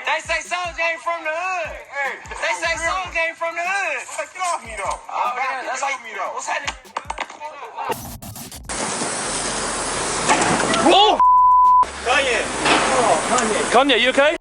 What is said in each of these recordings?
They say Soulja ain't from the hood. Hey, they say Soulja ain't from the hood. Like, get off me, though. Oh, yeah, that's get off me, though. What's happening? Oh! Kanye. Oh, Kanye, you okay?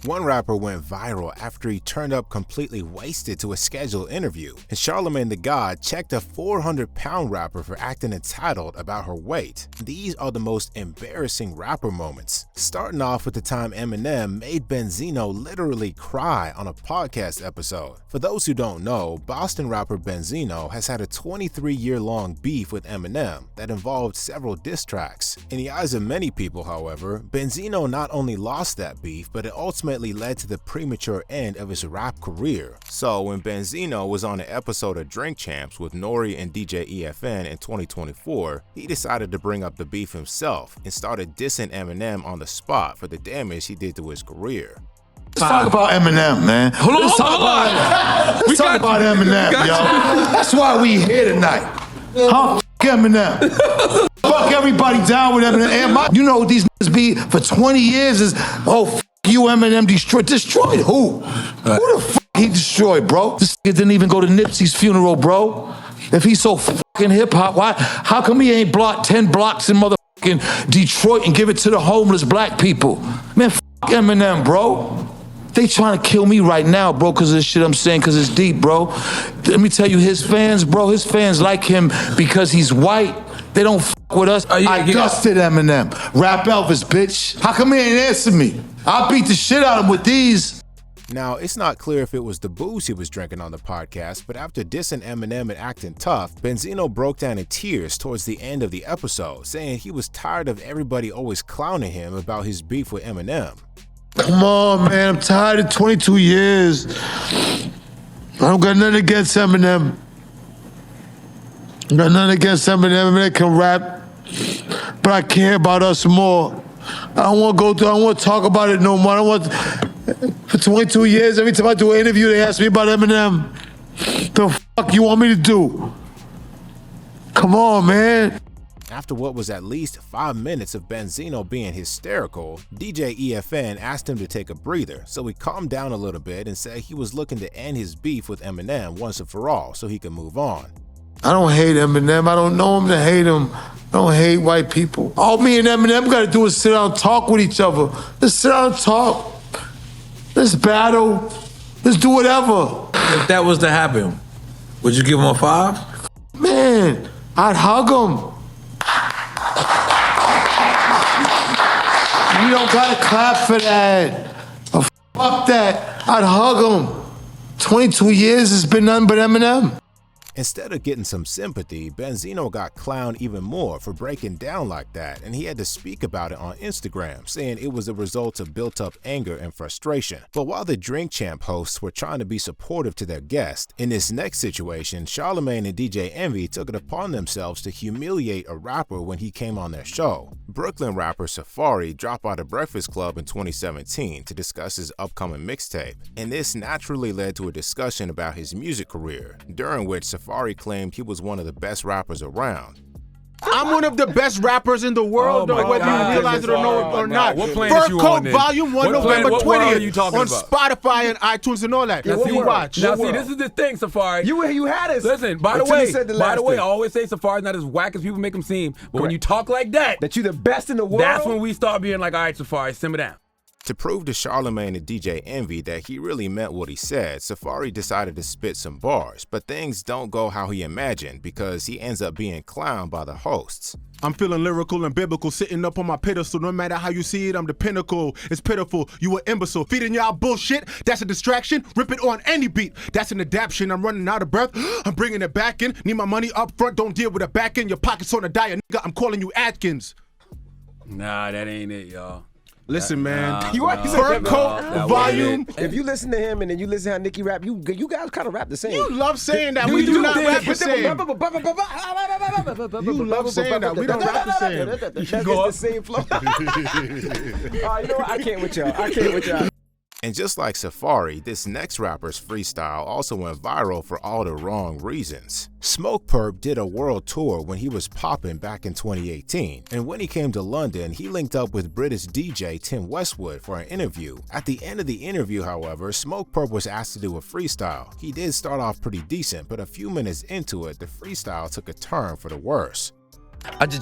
One rapper went viral after he turned up completely wasted to a scheduled interview, and Charlamagne the God checked a 400-pound rapper for acting entitled about her weight. These are the most embarrassing rapper moments, starting off with the time Eminem made Benzino literally cry on a podcast episode. For those who don't know, Boston rapper Benzino has had a 23-year-long beef with Eminem that involved several diss tracks. In the eyes of many people, however, Benzino not only lost that beef, but it ultimately led to the premature end of his rap career. So when Benzino was on an episode of Drink Champs with Nori and DJ EFN in 2024, he decided to bring up the beef himself and started dissing Eminem on the spot for the damage he did to his career. Let's talk about Eminem, man. Let's talk about Eminem, yo. That's why we here tonight. Huh? F*** Eminem. Fuck everybody down with Eminem. You know what these niggas be for 20 years is, oh, f*** you, Eminem, destroyed who? Who the fuck he destroyed, bro? This nigga didn't even go to Nipsey's funeral, bro. If he's so fucking hip-hop, why? How come he ain't blocked 10 blocks in motherfucking Detroit and give it to the homeless black people? Man, f*** Eminem, bro. They trying to kill me right now, bro, because of this shit I'm saying, because it's deep, bro. Let me tell you, his fans, bro, his fans like him because he's white. They don't fuck with us. I dusted Eminem. Rap Elvis, bitch. How come he ain't answer me? I beat the shit out of him with these. Now, it's not clear if it was the booze he was drinking on the podcast, but after dissing Eminem and acting tough, Benzino broke down in tears towards the end of the episode, saying he was tired of everybody always clowning him about his beef with Eminem. Come on, man. I'm tired of 22 years. I don't got nothing against Eminem. I got nothing against Eminem. Eminem can rap, but I care about us more. I don't want to go through. I don't want to talk about it no more. I don't want. For 22 years, every time I do an interview, they ask me about Eminem. The fuck you want me to do? Come on, man. After what was at least 5 minutes of Benzino being hysterical, DJ EFN asked him to take a breather, so he calmed down a little bit and said he was looking to end his beef with Eminem once and for all so he could move on. I don't hate Eminem. I don't know him to hate him. I don't hate white people. All me and Eminem got to do is sit down and talk with each other. Let's sit down and talk. Let's battle. Let's do whatever. If that was to happen, would you give him a 5? Man, I'd hug him. You don't gotta clap for that. Oh, fuck that. I'd hug him. 22 years has been nothing but Eminem. Instead of getting some sympathy, Benzino got clowned even more for breaking down like that, and he had to speak about it on Instagram, saying it was a result of built-up anger and frustration. But while the Drink Champ hosts were trying to be supportive to their guest, in this next situation, Charlamagne and DJ Envy took it upon themselves to humiliate a rapper when he came on their show. Brooklyn rapper Safari dropped out of Breakfast Club in 2017 to discuss his upcoming mixtape, and this naturally led to a discussion about his music career, during which Safari claimed he was one of the best rappers around. I'm one of the best rappers in the world, though, whether you realize it or not. Fur Coat Volume 1, November 20th on about? Spotify and iTunes and all that. Now, You watch. Now, see, this is the thing, Safari. You had us. Listen, by the way, I always say Safari's not as whack as people make him seem. But when you talk like that you're the best in the world, that's when we start being like, all right, Safari, simmer down. To prove to Charlamagne and DJ Envy that he really meant what he said, Safari decided to spit some bars, but things don't go how he imagined because he ends up being clowned by the hosts. I'm feeling lyrical and biblical, sitting up on my pedestal. No matter how you see it, I'm the pinnacle. It's pitiful, you an imbecile. Feeding y'all bullshit, that's a distraction. Rip it on any beat, that's an adaptation. I'm running out of breath, I'm bringing it back in. Need my money up front, don't deal with it back in. Your pockets on a diet, nigga, I'm calling you Atkins. Nah, that ain't it, y'all. Listen, man. Fur Coat Volume. If you listen to him and then you listen to how Nicki rap, you guys kind of rap the same. You love saying that. We do not rap the same. You love saying that. We don't rap the same. That's the same flow. You know what? I can't with y'all. And just like Safari, this next rapper's freestyle also went viral for all the wrong reasons. Smoke Perp did a world tour when he was popping back in 2018, and when he came to London, he linked up with British DJ Tim Westwood for an interview. At the end of the interview, however, Smoke Perp was asked to do a freestyle. He did start off pretty decent, but a few minutes into it, the freestyle took a turn for the worse. I just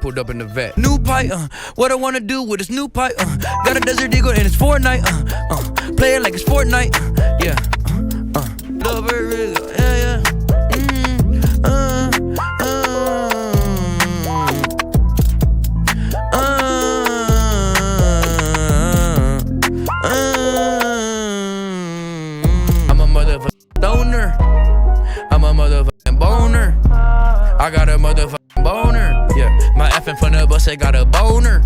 pulled up in the vet. New pipe, what I wanna do with this new pipe, got a Desert Eagle and it's Fortnite, play it like it's Fortnite, yeah, love it, yeah, I'm a motherfucking donor, I'm a motherfucking boner. I got a motherfucking boner. Yeah, my effing from the bus, I got a boner.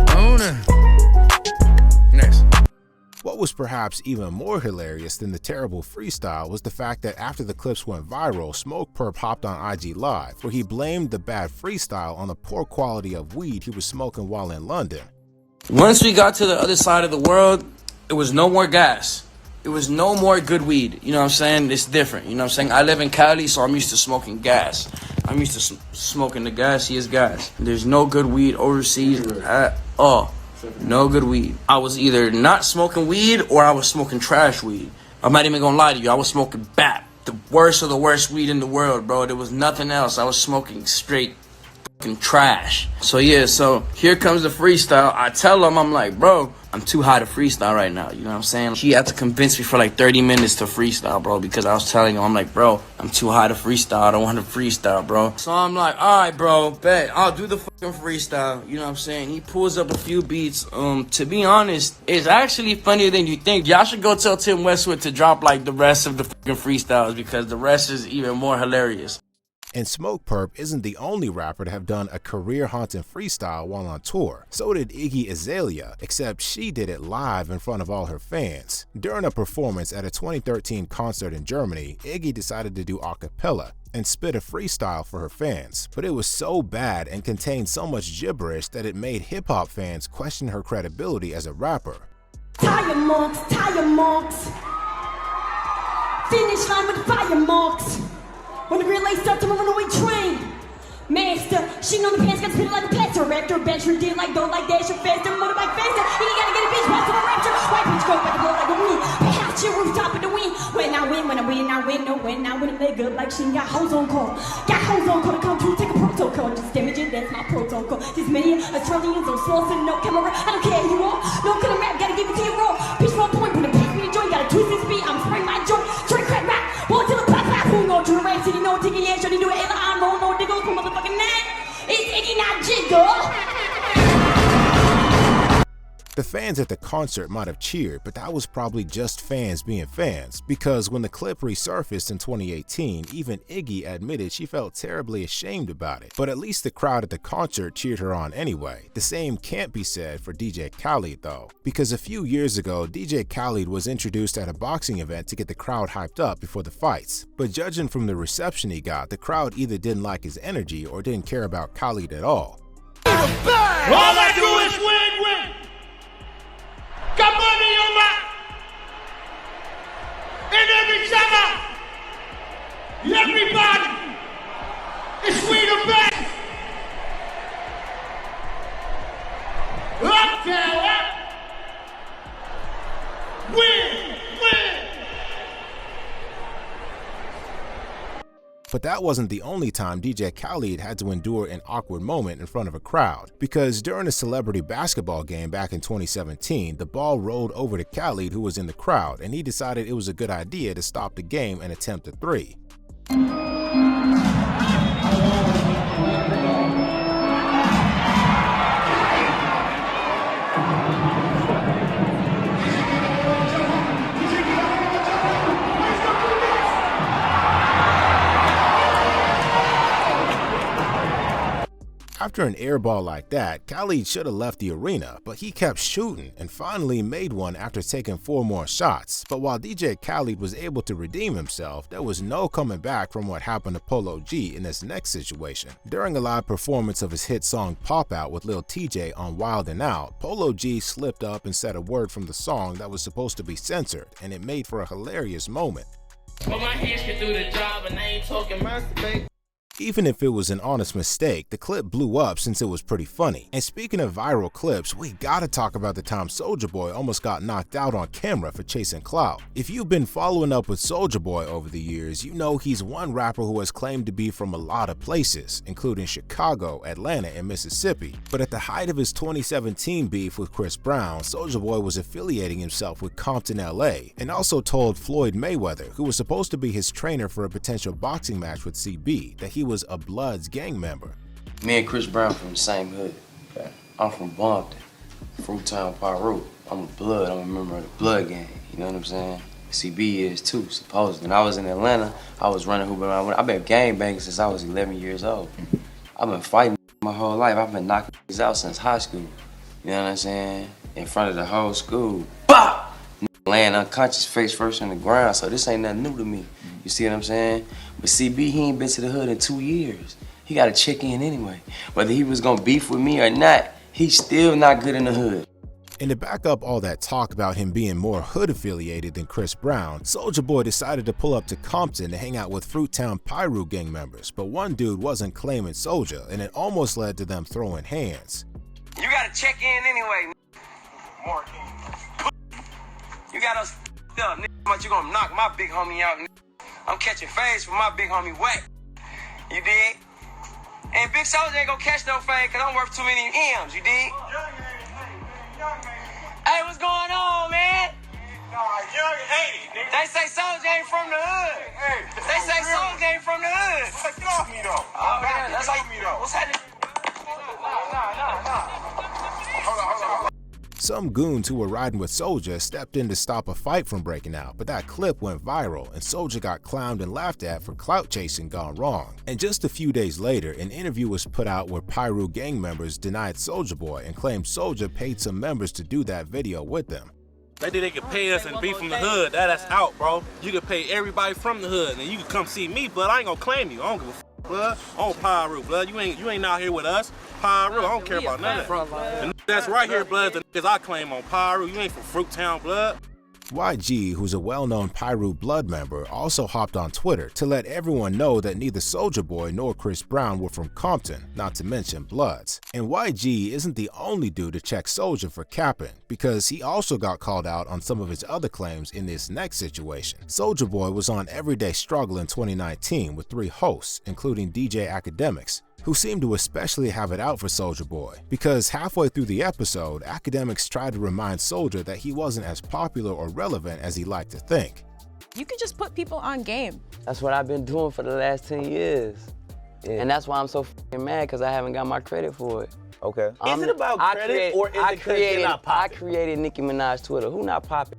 Boner. Next. What was perhaps even more hilarious than the terrible freestyle was the fact that after the clips went viral, Smoke Perp hopped on IG Live, where he blamed the bad freestyle on the poor quality of weed he was smoking while in London. Once we got to the other side of the world, it was no more gas. It was no more good weed. You know what I'm saying? It's different. You know what I'm saying? I live in Cali, so I'm used to smoking gas. I'm used to smoking the gassiest gas. There's no good weed overseas at all. No good weed. I was either not smoking weed or I was smoking trash weed. I'm not even gonna lie to you. I was smoking BAP, the worst of the worst weed in the world, bro. There was nothing else. I was smoking straight fucking trash. So yeah, so here comes the freestyle. I tell him, I'm like, bro, I'm too high to freestyle right now. You know what I'm saying? He had to convince me for like 30 minutes to freestyle, bro, because I was telling him, I'm like, bro, I'm too high to freestyle. I don't want to freestyle, bro. So I'm like, all right, bro, bet. I'll do the fucking freestyle. You know what I'm saying? He pulls up a few beats. To be honest, it's actually funnier than you think. Y'all should go tell Tim Westwood to drop like the rest of the fucking freestyles because the rest is even more hilarious. And Smoke Perp isn't the only rapper to have done a career-haunting freestyle while on tour. So did Iggy Azalea, except she did it live in front of all her fans. During a performance at a 2013 concert in Germany, Iggy decided to do a cappella and spit a freestyle for her fans. But it was so bad and contained so much gibberish that it made hip-hop fans question her credibility as a rapper. Tire marks, finish line with fire marks. When the green light starts, I'm a runaway train. Master, shitting on the pants, got spit like a plaster. Raptor, bench, did like go like dash, faster, motorbike faster. You gotta get a bitch, pass to the rapture. White bitch, go back and blow like a wind. Perhaps your rooftop in the wind. When I win, no, when I win, leg up like she got hoes on call. Got hoes on call to come through, take a protocol. Just damage it, that's my protocol. These many Australians on sauce and no camera. I don't care who you are. No killer rap, gotta give it to you raw. Bitch, 1 point, when the pass me a joint, gotta twist this beat. I'm spraying my joint. Straight crack rap, boy till the pop. Who go to the rap city, no ticket, yeah, should he do it? I'm no diggle, come motherfucking man. It's Iggy, not Jiggle. The fans at the concert might have cheered, but that was probably just fans being fans, because when the clip resurfaced in 2018, even Iggy admitted she felt terribly ashamed about it. But at least the crowd at the concert cheered her on anyway. The same can't be said for DJ Khaled though, because a few years ago, DJ Khaled was introduced at a boxing event to get the crowd hyped up before the fights. But judging from the reception he got, the crowd either didn't like his energy or didn't care about Khaled at all. All I do is win. Got money on my. And every summer, everybody is we the best. Uptown, win. But that wasn't the only time DJ Khaled had to endure an awkward moment in front of a crowd, because during a celebrity basketball game back in 2017, the ball rolled over to Khaled, who was in the crowd, and he decided it was a good idea to stop the game and attempt a three. After an airball like that, Khalid should have left the arena, but he kept shooting and finally made one after taking 4 more shots. But while DJ Khalid was able to redeem himself, there was no coming back from what happened to Polo G in this next situation. During a live performance of his hit song Pop Out with Lil TJ on Wild 'N Out, Polo G slipped up and said a word from the song that was supposed to be censored, and it made for a hilarious moment. But my hands can do the job and I ain't talking masturbate. Even if it was an honest mistake, the clip blew up since it was pretty funny. And speaking of viral clips, we gotta talk about the time Soulja Boy almost got knocked out on camera for chasing clout. If you've been following up with Soulja Boy over the years, you know he's one rapper who has claimed to be from a lot of places, including Chicago, Atlanta, and Mississippi. But at the height of his 2017 beef with Chris Brown, Soulja Boy was affiliating himself with Compton, LA, and also told Floyd Mayweather, who was supposed to be his trainer for a potential boxing match with CB, that he was a Bloods gang member. Me and Chris Brown from the same hood. I'm from Bumpton, Fruittown, Pyro. I'm a Blood. I'm a member of the Blood gang. You know what I'm saying? CB is too, supposedly. When I was in Atlanta, I was running hoop around. I've been gang banging since I was 11 years old. I've been fighting my whole life. I've been knocking out since high school. You know what I'm saying? In front of the whole school. Bah! Laying unconscious face first on the ground, so this ain't nothing new to me. You see what I'm saying? But CB, he ain't been to the hood in 2 years. He gotta check in anyway. Whether he was gonna beef with me or not, he's still not good in the hood. And to back up all that talk about him being more hood affiliated than Chris Brown, Soulja Boy decided to pull up to Compton to hang out with Fruittown Pyro gang members. But one dude wasn't claiming Soulja, and it almost led to them throwing hands. You gotta check in anyway. You got us up, but you gonna knock my big homie out. I'm catching fades from my big homie wet. You dig? And Big Soulja ain't gonna catch no fade cause I'm worth too many M's, you dig? Hey, what's going on, man? They say Soulja ain't from the hood. They say Soulja ain't from the hood. Get off me though. Oh, man, that's like me though. What's happening? Hold on. Some goons who were riding with Soulja stepped in to stop a fight from breaking out, but that clip went viral and Soulja got clowned and laughed at for clout chasing gone wrong. And just a few days later, an interview was put out where Pyro gang members denied Soulja Boy and claimed Soulja paid some members to do that video with them. They think they could pay us and be from the hood. That's out, bro. You can pay everybody from the hood, and you can come see me, but I ain't gonna claim you. I don't give a f, blood. On Pyro, blood. You ain't out here with us. Pyro, I don't care about none of that. And that's right here, blood. The niggas I claim on Pyro. You ain't from Fruittown, blood. YG, who's a well-known Pyro Blood member, also hopped on Twitter to let everyone know that neither Soulja Boy nor Chris Brown were from Compton, not to mention Bloods. And YG isn't the only dude to check Soulja for capping, because he also got called out on some of his other claims in this next situation. Soulja Boy was on Everyday Struggle in 2019 with 3 hosts, including DJ Academics, who seemed to especially have it out for Soulja Boy, because halfway through the episode, Academics tried to remind Soulja that he wasn't as popular or relevant as he liked to think. You can just put people on game. That's what I've been doing for the last 10 years. Yeah. And that's why I'm so f***ing mad, because I haven't got my credit for it. Okay. Is it about credit or is it because you're not popping? I created Nicki Minaj Twitter. Who not popping?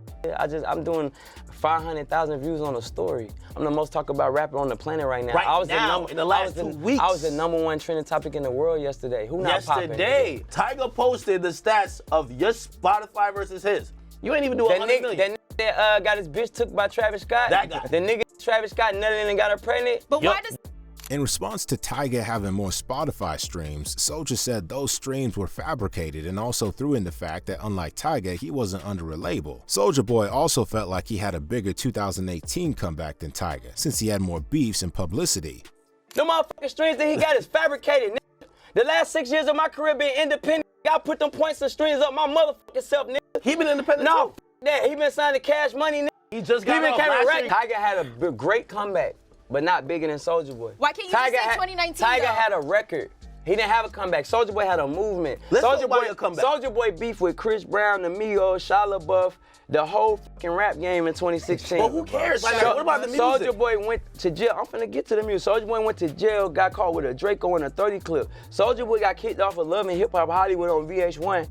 I'm doing 500,000 views on a story. I'm the most talked about rapper on the planet right now. In the last 2 weeks. I was the #1 trending topic in the world yesterday. Who not popping? Yesterday, Tyga posted the stats of your Spotify versus his. You ain't even do 100 million. That got his bitch took by Travis Scott. That guy. The nigga Travis Scott nutted and got her pregnant. But why does... In response to Tyga having more Spotify streams, Soulja said those streams were fabricated and also threw in the fact that unlike Tyga, he wasn't under a label. Soulja Boy also felt like he had a bigger 2018 comeback than Tyga, since he had more beefs and publicity. The motherfucking streams that he got is fabricated, nigga. The last 6 years of my career being independent, I put them points and streams up my motherfucking self, nigga. He been independent No, too. That. He been signing Cash Money, nigga. He just got off last year. Tyga had a great comeback, but not bigger than Soulja Boy. Why can't you just say 2019 Tyga though? had a record. He didn't have a comeback. Soulja Boy had a movement. Let's talk about your comeback. Soulja Boy beef with Chris Brown, the Migos, Shia LaBeouf, the whole fucking rap game in 2016. But who cares? Like, what about the music? Soulja Boy went to jail. I'm finna get to the music. Soulja Boy went to jail, got caught with a Draco and a 30 clip. Soulja Boy got kicked off of Love and Hip Hop Hollywood on VH1.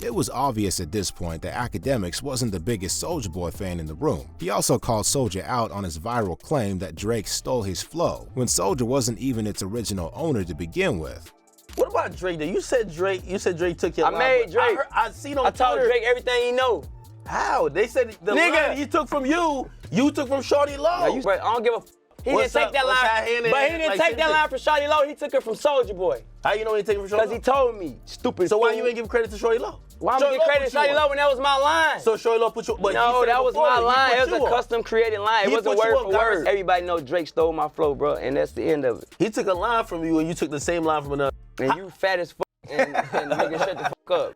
It was obvious at this point that Academics wasn't the biggest Soulja Boy fan in the room. He also called Soulja out on his viral claim that Drake stole his flow, when Soulja wasn't even its original owner to begin with. What about Drake? You said Drake took your line. I made Drake. I seen on I told Twitter. Drake everything he know. How? They said the line he took from you took from Shorty Low. I don't give a f. He What's didn't take up? that What's line, happening? but he didn't Like, take that line from Shorty Low. He took it from Soulja Boy. How you know he take it from Shorty Low? Because he told me, stupid. So why fool. you ain't give credit to Shorty Low? Why I'm gonna give credit to Shorty Low when that was my line? So Shorty Low put you. But No, that was my line. It was a custom created line. It He wasn't put you word up, for guys. word. Everybody know Drake stole my flow, bro, and that's the end of it. He took a line from you and you took the same line from another. And you fat as fuck and nigga shut the fuck up.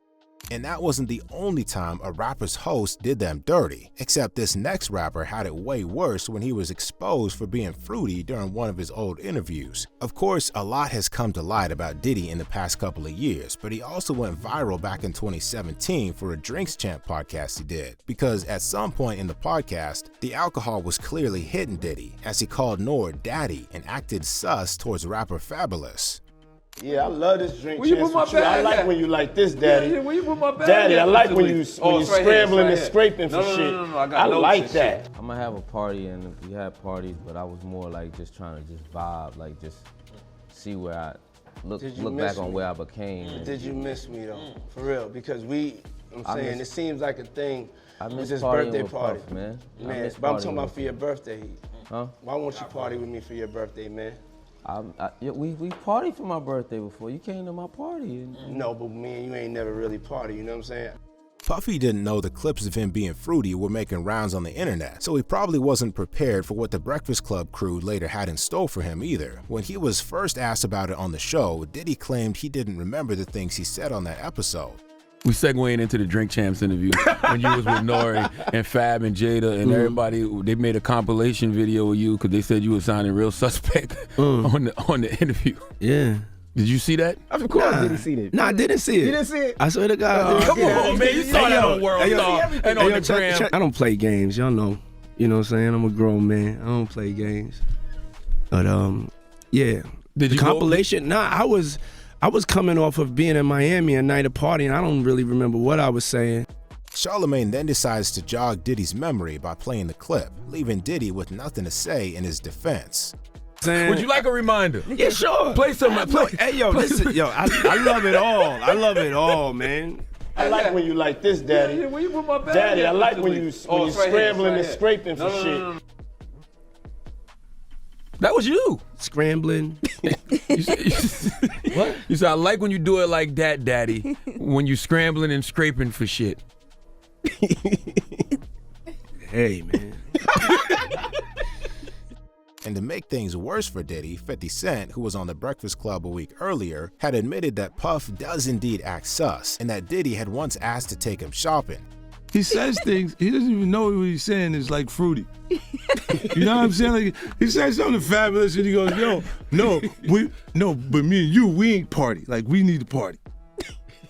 And that wasn't the only time a rapper's host did them dirty, except this next rapper had it way worse when he was exposed for being fruity during one of his old interviews. Of course, a lot has come to light about Diddy in the past couple of years, but he also went viral back in 2017 for a Drinks Champ podcast he did, because at some point in the podcast, the alcohol was clearly hitting Diddy, as he called Nord daddy and acted sus towards rapper Fabulous. Yeah, I love this drink. Where you put my with you. I bag like at? when you like this, Daddy. Yeah, where you put my bag Daddy, at? I like when you Oh, it's right here, scrambling it's and right scraping here. for shit. No, I got I notes like and that. shit. I'm gonna have a party, and we had parties, but I was more like just trying to just vibe, like just see where I look miss back on me? where I became. Did you miss me though? For real, because it seems like a thing I with miss this partying birthday with party, Puff, man. I Man, miss but I'm partying talking about with for your birthday. Huh? Why won't you party with me for your birthday, man? We partied for my birthday before. You came to my party. No, but me and you ain't never really party. You know what I'm saying? Puffy didn't know the clips of him being fruity were making rounds on the internet, so he probably wasn't prepared for what the Breakfast Club crew later had in store for him either. When he was first asked about it on the show, Diddy claimed he didn't remember the things he said on that episode. We segueing into the Drink Champs interview when you was with Nori and Fab and Jada and everybody. They made a compilation video of you because they said you were sounding real suspect on the interview. Yeah. Did you see that? Of course, did he see it? No, I didn't see it. You didn't see it? I swear to God. Come on, man. You saw that on World Star and on the gram. I don't play games. Y'all know. You know what I'm saying? I'm a grown man. I don't play games. But yeah. Did the you compilation? Nah, I was coming off of being in Miami a night of party, and I don't really remember what I was saying. Charlemagne then decides to jog Diddy's memory by playing the clip, leaving Diddy with nothing to say in his defense. Would you like a reminder? Yeah, sure. Play some. Hey, yo, listen, yo, I love it all. I love it all, man. I like when you like this, Daddy. Yeah, where you put my bag Daddy, at? I like when you it's right here, scrambling it's and right scraping for shit. No. That was you. Scrambling. What? You said, I like when you do it like that, Daddy, when you scrambling and scraping for shit. Hey, man. And to make things worse for Diddy, 50 Cent, who was on The Breakfast Club a week earlier, had admitted that Puff does indeed act sus, and that Diddy had once asked to take him shopping. He says things, he doesn't even know what he's saying is like fruity. You know what I'm saying? Like, he says something fabulous and he goes, yo, but me and you, we ain't party. Like, we need to party.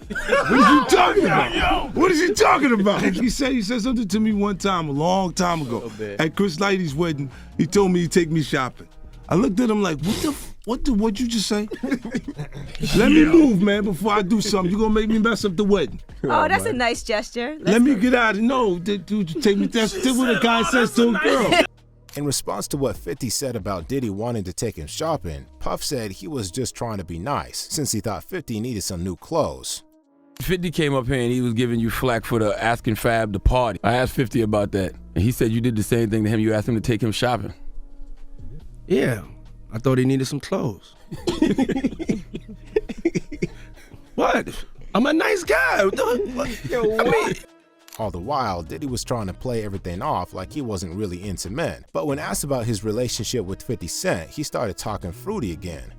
What is he talking about? What is he talking about? He said something to me one time, a long time ago, at Chris Lighty's wedding. He told me he'd take me shopping. I looked at him like, what'd you just say? Let me move, man, before I do something. You're gonna make me mess up the wedding. Oh, that's a nice gesture. Let me get out of no, dude, take me. That's what a guy says to a girl. In response to what 50 said about Diddy wanting to take him shopping, Puff said he was just trying to be nice, since he thought 50 needed some new clothes. 50 came up here and he was giving you flack for the asking Fab to party. I asked 50 about that, and he said you did the same thing to him. You asked him to take him shopping. Yeah, I thought he needed some clothes. What? I'm a nice guy. All the while, Diddy was trying to play everything off like he wasn't really into men. But when asked about his relationship with 50 Cent, he started talking fruity again.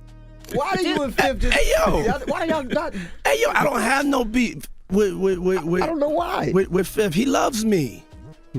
Why do you and Fif just... Hey, yo. Why y'all not... Hey, yo, I don't have no beef with I don't know why. With Fif. He loves me.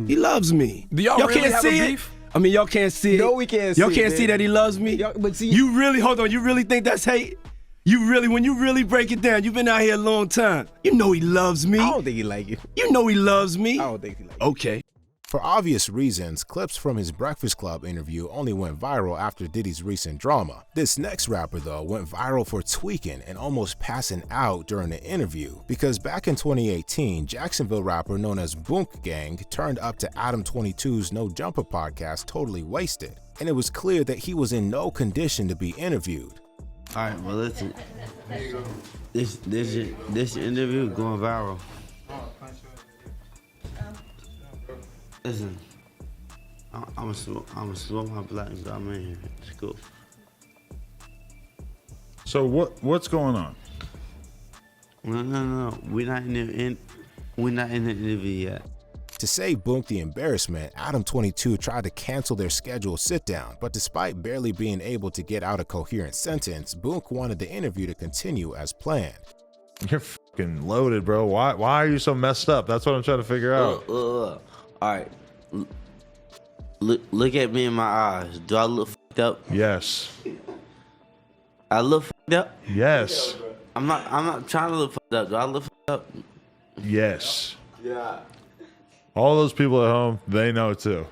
He loves me. Do y'all really can't have see a it? beef? I mean, y'all can't see it. No, we can't y'all see can't it, see man. that he loves me? But see, you really, hold on, you really think that's hate? When you really break it down, you've been out here a long time. You know he loves me. I don't think he like you. You know he loves me. I don't think he like you. Okay. For obvious reasons, clips from his Breakfast Club interview only went viral after Diddy's recent drama. This next rapper, though, went viral for tweaking and almost passing out during the interview, because back in 2018, Jacksonville rapper known as Boonk Gang turned up to Adam 22's No Jumper podcast totally wasted, and it was clear that he was in no condition to be interviewed. All right, well listen. This interview going viral. Listen, I'm a smoke my black and go. I'm in here. It's cool. So what's going on? No. We're not in the interview yet. To save Boonk the embarrassment, Adam 22 tried to cancel their scheduled sit-down, but despite barely being able to get out a coherent sentence, Boonk wanted the interview to continue as planned. You're fucking loaded, bro. Why are you so messed up? That's what I'm trying to figure out. All right. Look at me in my eyes. Do I look fucked up? Yes. I look fucked up? Yes. I'm not trying to look fucked up. Do I look fucked up? Yes. Yeah. All those people at home, they know too.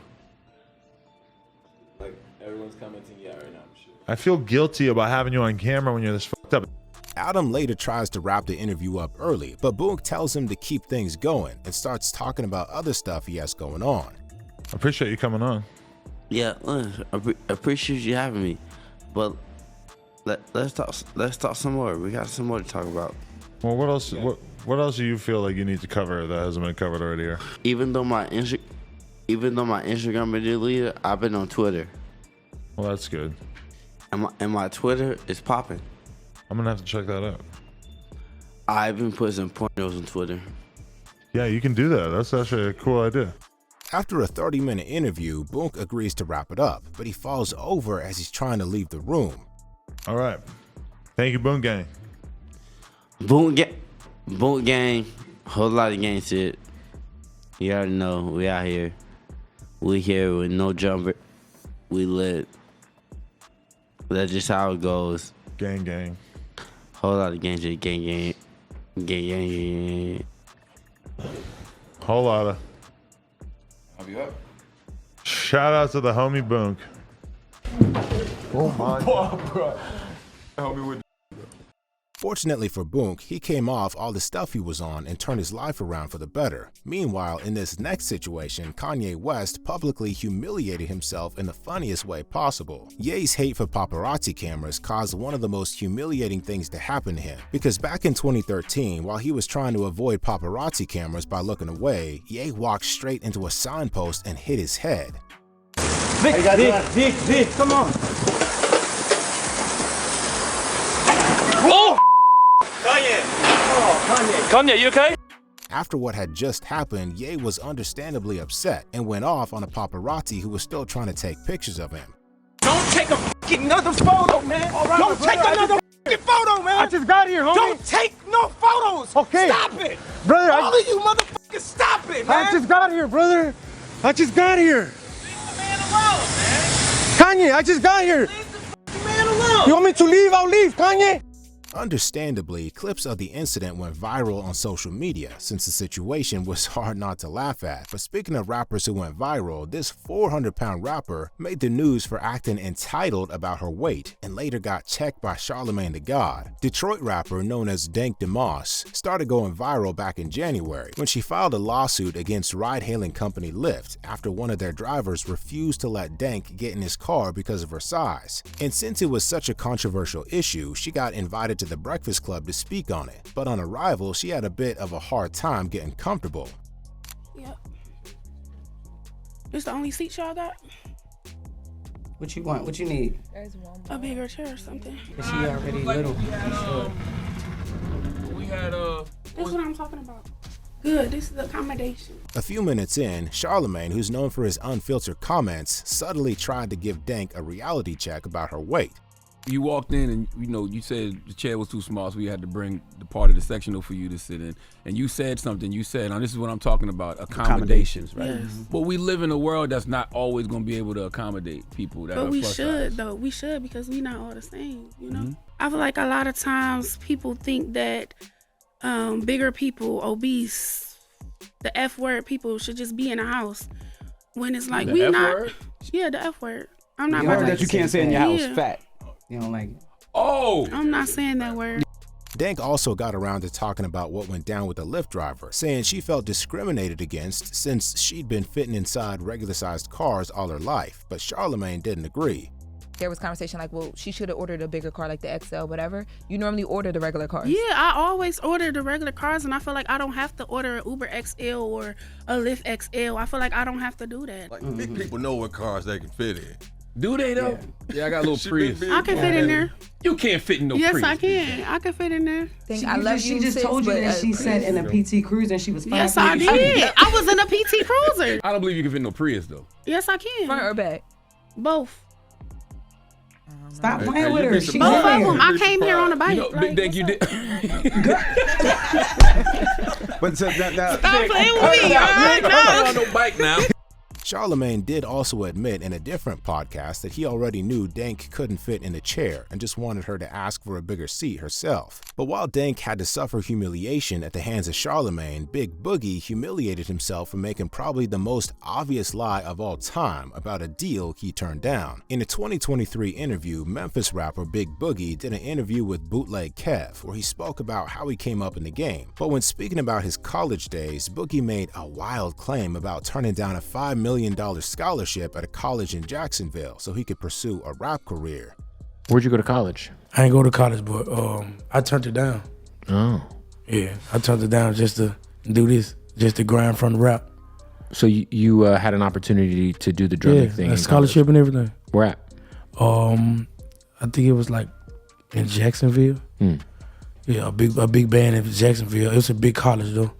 Like, everyone's commenting, yeah, right now, I'm sure. I feel guilty about having you on camera when you're this fucked up. Adam later tries to wrap the interview up early, but Boonk tells him to keep things going and starts talking about other stuff he has going on. I appreciate you coming on. Yeah, appreciate you having me. But let's talk some more. We got some more to talk about. Well, what else? What else do you feel like you need to cover that hasn't been covered already here? Even though my Instagram been deleted, I've been on Twitter. Well, that's good. And my Twitter is popping. I'm gonna have to check that out. I've been putting some pornos on Twitter. Yeah, you can do that. That's actually a cool idea. After a 30-minute interview, Boonk agrees to wrap it up, but he falls over as he's trying to leave the room. All right. Thank you, Boonk Gang. Boonk Gang, whole lot of gang shit. You already know, we out here. We here with no jumper. We lit. That's just how it goes. Gang. Whole lot of gang shit. Gang. Whole lot of. I'll be up. Shout out to the homie Boonk. Oh my God, bro. Help me with. Fortunately for Boonk, he came off all the stuff he was on and turned his life around for the better. Meanwhile, in this next situation, Kanye West publicly humiliated himself in the funniest way possible. Ye's hate for paparazzi cameras caused one of the most humiliating things to happen to him, because back in 2013, while he was trying to avoid paparazzi cameras by looking away, Ye walked straight into a signpost and hit his head. Vic, come on. Oh! Kanye, you okay? After what had just happened, Ye was understandably upset and went off on a paparazzi who was still trying to take pictures of him. Don't take another photo, man. Don't take another photo, man. I just got here, homie. Don't take no photos. Okay. Stop it. Brother, all of you motherfuckers, stop it, man. I just got here, brother. I just got here. Leave the man alone, man. Kanye, I just got here. Leave the fucking man alone. You want me to leave? I'll leave, Kanye. Understandably, clips of the incident went viral on social media since the situation was hard not to laugh at. But speaking of rappers who went viral, this 400-pound rapper made the news for acting entitled about her weight and later got checked by Charlemagne the God. Detroit rapper known as Dank DeMoss started going viral back in January when she filed a lawsuit against ride-hailing company Lyft after one of their drivers refused to let Dank get in his car because of her size. And since it was such a controversial issue, she got invited to the Breakfast Club to speak on it, but on arrival, she had a bit of a hard time getting comfortable. Yep. This the only seat y'all got? What you want? What you need? A bigger chair or something. Is she already little? We had This is what I'm talking about. Good, this is the accommodation. A few minutes in, Charlemagne, who's known for his unfiltered comments, subtly tried to give Dank a reality check about her weight. You walked in and you said the chair was too small, so we had to bring the part of the sectional for you to sit in. And you said something. You said, now this is what I'm talking about, accommodations, right? Yes. But we live in a world that's not always going to be able to accommodate people that are But we plus should, size. though. We should, because we not all the same, you know? I feel like a lot of times people think that bigger people, obese, the F word people should just be in a house. When it's like, The we F not. word? Yeah, the F word. I'm not The word about that you can't say in your house, Yeah. fat. You don't like it. Oh! I'm not saying that word. Dank also got around to talking about what went down with the Lyft driver, saying she felt discriminated against since she'd been fitting inside regular-sized cars all her life, but Charlemagne didn't agree. there was conversation like, well, she should have ordered a bigger car, like the XL, whatever. You normally order the regular cars. Yeah, I always order the regular cars, and I feel like I don't have to order an Uber XL or a Lyft XL. I feel like I don't have to do that. Like, big people know what cars they can fit in. Do they though? Yeah, I got a little Prius. I can fit in there. You can't fit in no Yes, Prius. I can. I can fit in there. She just told you that she sat in a PT Cruiser and she was 5 Yes, I did. I was in a PT Cruiser. I don't believe you can fit in no Prius though. Yes, I can. Front or back? Both. Stop playing with her. She's Both of there. them. I came here on a bike. You know, Big Dank, you did. But so now, Stop playing with me. All right, no. on no bike now. Charlemagne did also admit in a different podcast that he already knew Dank couldn't fit in the chair and just wanted her to ask for a bigger seat herself. But while Dank had to suffer humiliation at the hands of Charlemagne, Big Boogie humiliated himself for making probably the most obvious lie of all time about a deal he turned down. In a 2023 interview, Memphis rapper Big Boogie did an interview with Bootleg Kev where he spoke about how he came up in the game. But when speaking about his college days, Boogie made a wild claim about turning down a $5 million scholarship at a college in Jacksonville so he could pursue a rap career. Where'd you go to college? I ain't go to college, but I turned it down. Oh. Yeah, I turned it down just to do this, just to grind from the rap. So you had an opportunity to do the drumming thing? A scholarship and everything. Where at? I think it was like in Jacksonville. Yeah, a big band in Jacksonville. It was a big college though,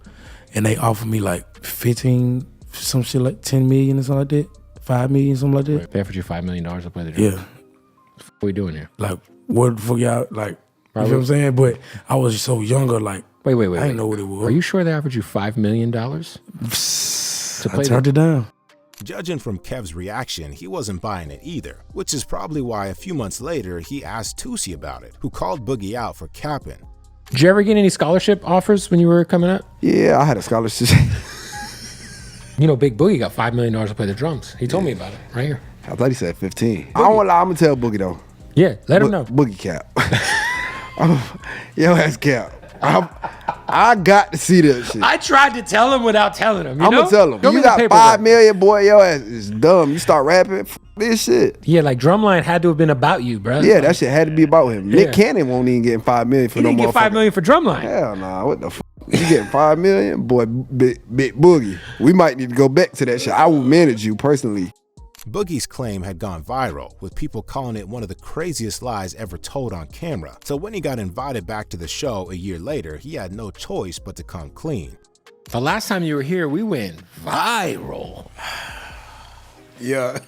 and they offered me like 15. Some shit like 10 million or something like that, 5 million, something like that. Right. They offered you $5 million to play the drum. Yeah. What are we doing here? Like, what the fuck y'all, like, you know what I'm saying? But I was so younger, like, wait. I didn't know what it was. Are you sure they offered you $5 million? I turned it down. Judging from Kev's reaction, he wasn't buying it either, which is probably why a few months later he asked Tusi about it, who called Boogie out for capping. Did you ever get any scholarship offers when you were coming up? Yeah, I had a scholarship. You know, Big Boogie got $5 million to play the drums. He told me about it right here. I thought he said 15. I don't want to lie, I'm going to tell Boogie though. Yeah, let him know. Boogie cap. Yo, ass cap. I got to see that shit. I tried to tell him without telling him. I'm going to tell him. You got $5 million, boy, your ass is dumb. You start rapping, this shit. Yeah, like Drumline had to have been about you, bro. Yeah, that shit had to be about him. Nick Cannon won't even get $5 million for he no didn't motherfucker. get $5 million for Drumline. Hell nah, what the fuck? You getting $5 million? Boy, big Boogie. We might need to go back to that shit. I will manage you personally. Boogie's claim had gone viral, with people calling it one of the craziest lies ever told on camera. So when he got invited back to the show a year later, he had no choice but to come clean. The last time you were here, we went viral. Yeah.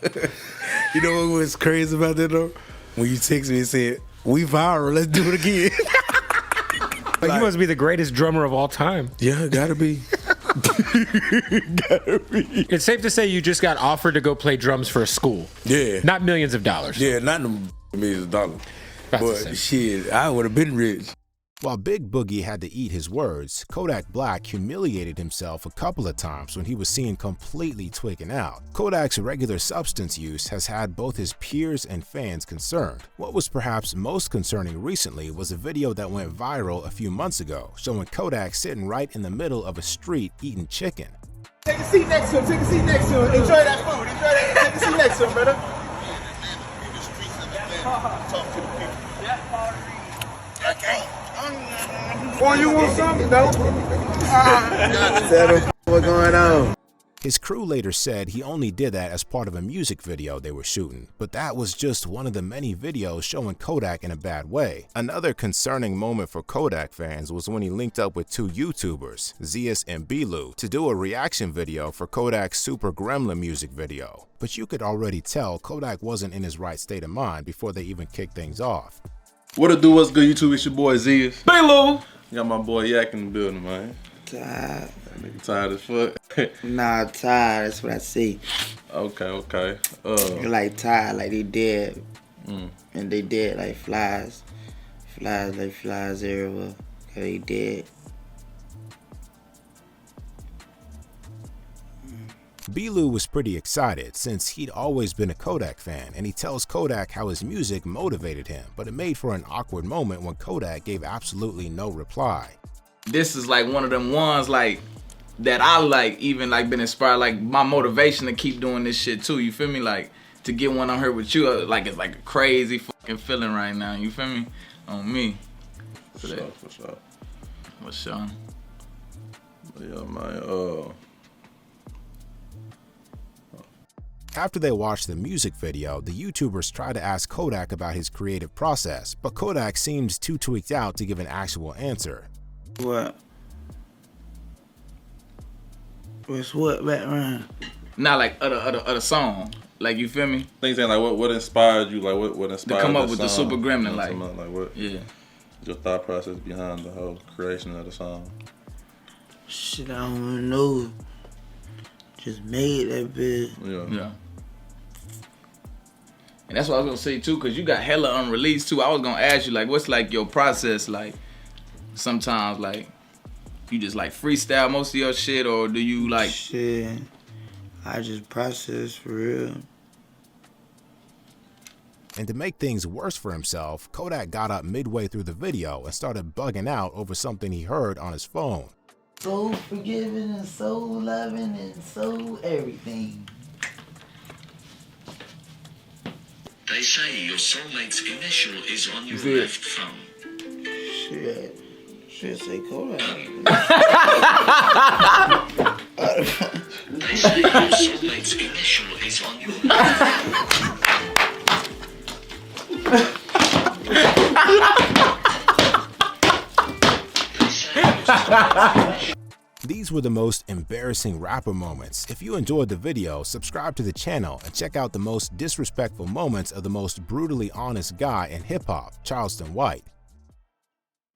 You know what was crazy about that though? When you text me and said, we viral, let's do it again. Like, you must be the greatest drummer of all time. Yeah, gotta be. It's safe to say you just got offered to go play drums for a school. Yeah. Not millions of dollars. Yeah, not millions of dollars. But shit, I would have been rich. While Big Boogie had to eat his words, Kodak Black humiliated himself a couple of times when he was seen completely twigging out. Kodak's regular substance use has had both his peers and fans concerned. What was perhaps most concerning recently was a video that went viral a few months ago, showing Kodak sitting right in the middle of a street eating chicken. Take a seat next to him. Take a seat next to him. Enjoy that food. Enjoy that. Take a seat next to him, brother. Talk to the people. Okay. Boy, you want something, though? Tell them what's going on. His crew later said he only did that as part of a music video they were shooting, but that was just one of the many videos showing Kodak in a bad way. Another concerning moment for Kodak fans was when he linked up with two YouTubers, Zeus and Bilu, to do a reaction video for Kodak's Super Gremlin music video. But you could already tell Kodak wasn't in his right state of mind before they even kicked things off. What it do? What's good, YouTube? It's your boy Zeus. Bilu! Got my boy Yak in the building, man. Tired. Nigga tired as fuck. Nah, tired. That's what I see. Okay. You're like tired, like they dead. And they dead like flies. Flies like flies everywhere. Okay, they dead. Bilu was pretty excited since he'd always been a Kodak fan, and he tells Kodak how his music motivated him, but it made for an awkward moment when Kodak gave absolutely no reply. This is like one of them ones like that I like even like been inspired, like my motivation to keep doing this shit too, you feel me? Like to get one on her with you, like it's like a crazy fucking feeling right now. You feel me? On me. For sure. What's Sean? Yeah, man. After they watched the music video, the YouTubers tried to ask Kodak about his creative process, but Kodak seems too tweaked out to give an actual answer. What? What's what background? Not like other song. Like, you feel me? Things like what inspired you? Like what inspired to come up the with song? the Super Gremlin? You Like, know, like what? Yeah. Your thought process behind the whole creation of the song? Shit, I don't even know. Just made that bitch. Yeah. And that's what I was gonna say too, cause you got hella unreleased too. I was gonna ask you, like, what's like your process like? Sometimes like you just like freestyle most of your shit, or do you like? Shit, I just process for real. And to make things worse for himself, Kodak got up midway through the video and started bugging out over something he heard on his phone. So forgiving and so loving and so everything. They say your soulmate's initial is on your left thumb. Shit. Shit say Kodak. They say your soulmate's initial is on your left thumb. These were the most embarrassing rapper moments. If you enjoyed the video, subscribe to the channel and check out the most disrespectful moments of the most brutally honest guy in hip-hop, Charleston White.